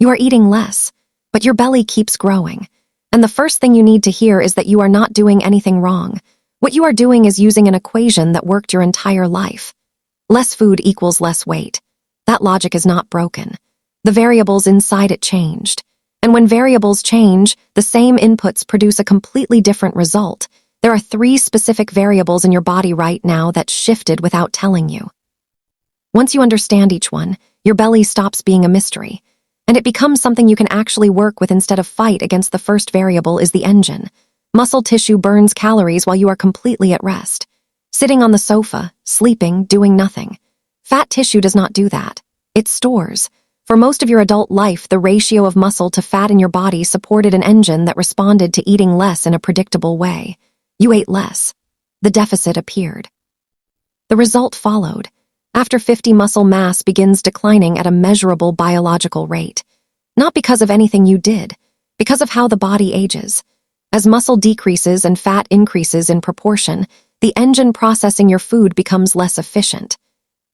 You are eating less, but your belly keeps growing. And the first thing you need to hear is that you are not doing anything wrong. What you are doing is using an equation that worked your entire life. Less food equals less weight. That logic is not broken. The variables inside it changed. And when variables change, the same inputs produce a completely different result. There are 3 specific variables in your body right now that shifted without telling you. Once you understand each one, your belly stops being a mystery, and it becomes something you can actually work with instead of fight against. The first variable is the engine. Muscle tissue burns calories while you are completely at rest. Sitting on the sofa, sleeping, doing nothing. Fat tissue does not do that. It stores. For most of your adult life, the ratio of muscle to fat in your body supported an engine that responded to eating less in a predictable way. You ate less. The deficit appeared. The result followed. After 50, muscle mass begins declining at a measurable biological rate. Not because of anything you did, because of how the body ages. As muscle decreases and fat increases in proportion, the engine processing your food becomes less efficient.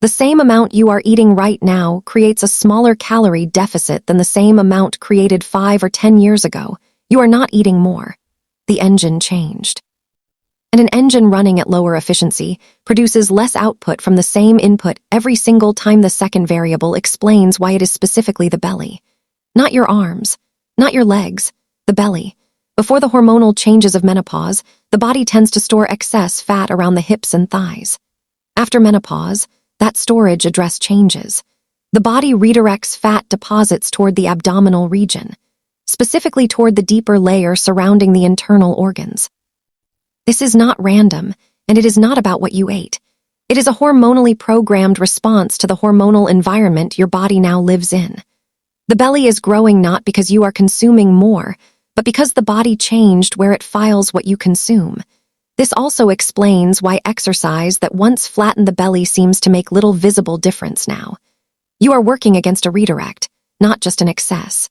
The same amount you are eating right now creates a smaller calorie deficit than the same amount created 5 or 10 years ago. You are not eating more. The engine changed. And an engine running at lower efficiency produces less output from the same input every single time. The second variable explains why it is specifically the belly. Not your arms, not your legs, the belly. Before the hormonal changes of menopause, the body tends to store excess fat around the hips and thighs. After menopause, that storage address changes. The body redirects fat deposits toward the abdominal region, specifically toward the deeper layer surrounding the internal organs. This is not random, and it is not about what you ate. It is a hormonally programmed response to the hormonal environment your body now lives in. The belly is growing not because you are consuming more, but because the body changed where it files what you consume. This also explains why exercise that once flattened the belly seems to make little visible difference now. You are working against a redirect, not just an excess.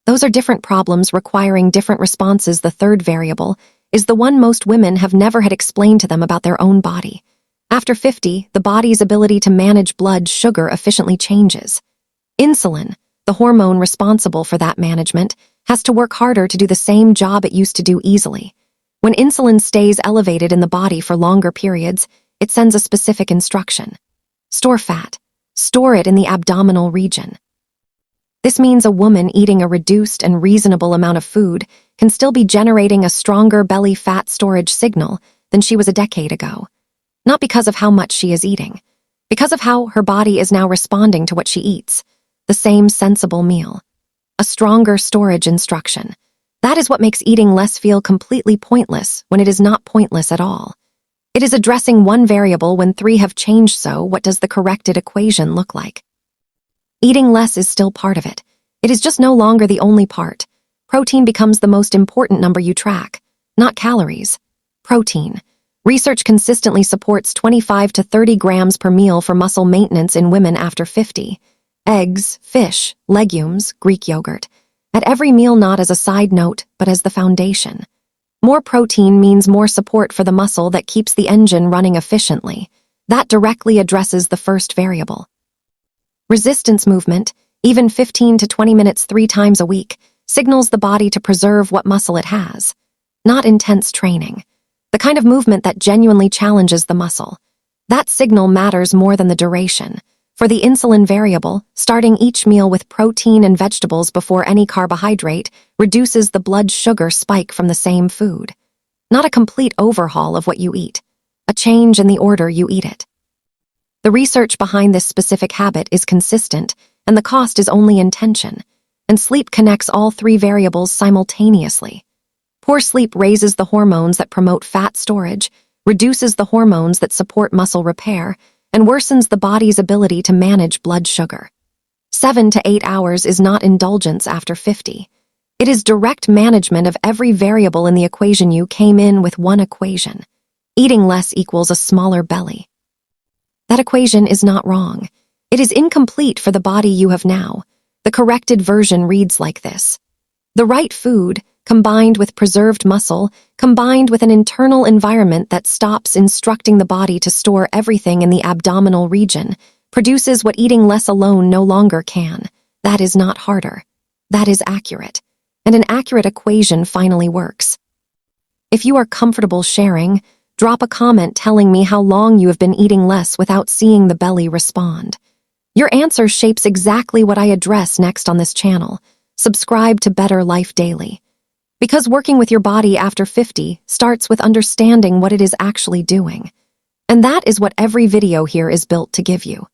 Those are different problems requiring different responses. The third variable is the one most women have never had explained to them about their own body. After 50, the body's ability to manage blood sugar efficiently changes. Insulin, the hormone responsible for that management, has to work harder to do the same job it used to do easily. When insulin stays elevated in the body for longer periods, it sends a specific instruction. Store fat. Store it in the abdominal region. This means a woman eating a reduced and reasonable amount of food can still be generating a stronger belly fat storage signal than she was a decade ago. Not because of how much she is eating, because of how her body is now responding to what she eats. The same sensible meal. A stronger storage instruction. That is what makes eating less feel completely pointless when it is not pointless at all. It is addressing one variable when 3 have changed. So what does the corrected equation look like? Eating less is still part of it. It is just no longer the only part. Protein becomes the most important number you track, not calories. Protein. Research consistently supports 25 to 30 grams per meal for muscle maintenance in women after 50. Eggs, fish, legumes, Greek yogurt. At every meal, not as a side note, but as the foundation. More protein means more support for the muscle that keeps the engine running efficiently. That directly addresses the first variable. Resistance movement, even 15 to 20 minutes 3 times a week, signals the body to preserve what muscle it has. Not intense training. The kind of movement that genuinely challenges the muscle. That signal matters more than the duration. For the insulin variable, starting each meal with protein and vegetables before any carbohydrate reduces the blood sugar spike from the same food. Not a complete overhaul of what you eat. A change in the order you eat it. The research behind this specific habit is consistent, and the cost is only intention. And sleep connects all 3 variables simultaneously. Poor sleep raises the hormones that promote fat storage, reduces the hormones that support muscle repair, and worsens the body's ability to manage blood sugar. 7 to 8 hours is not indulgence after 50. It is direct management of every variable in the equation. You came in with one equation. Eating less equals a smaller belly. That equation is not wrong. It is incomplete for the body you have now. The corrected version reads like this. The right food, combined with preserved muscle, combined with an internal environment that stops instructing the body to store everything in the abdominal region, produces what eating less alone no longer can, That is not harder. That is accurate. And an accurate equation finally works. If you are comfortable sharing, drop a comment telling me how long you have been eating less without seeing the belly respond. Your answer shapes exactly what I address next on this channel. Subscribe to Better Life Daily. Because working with your body after 50 starts with understanding what it is actually doing. And that is what every video here is built to give you.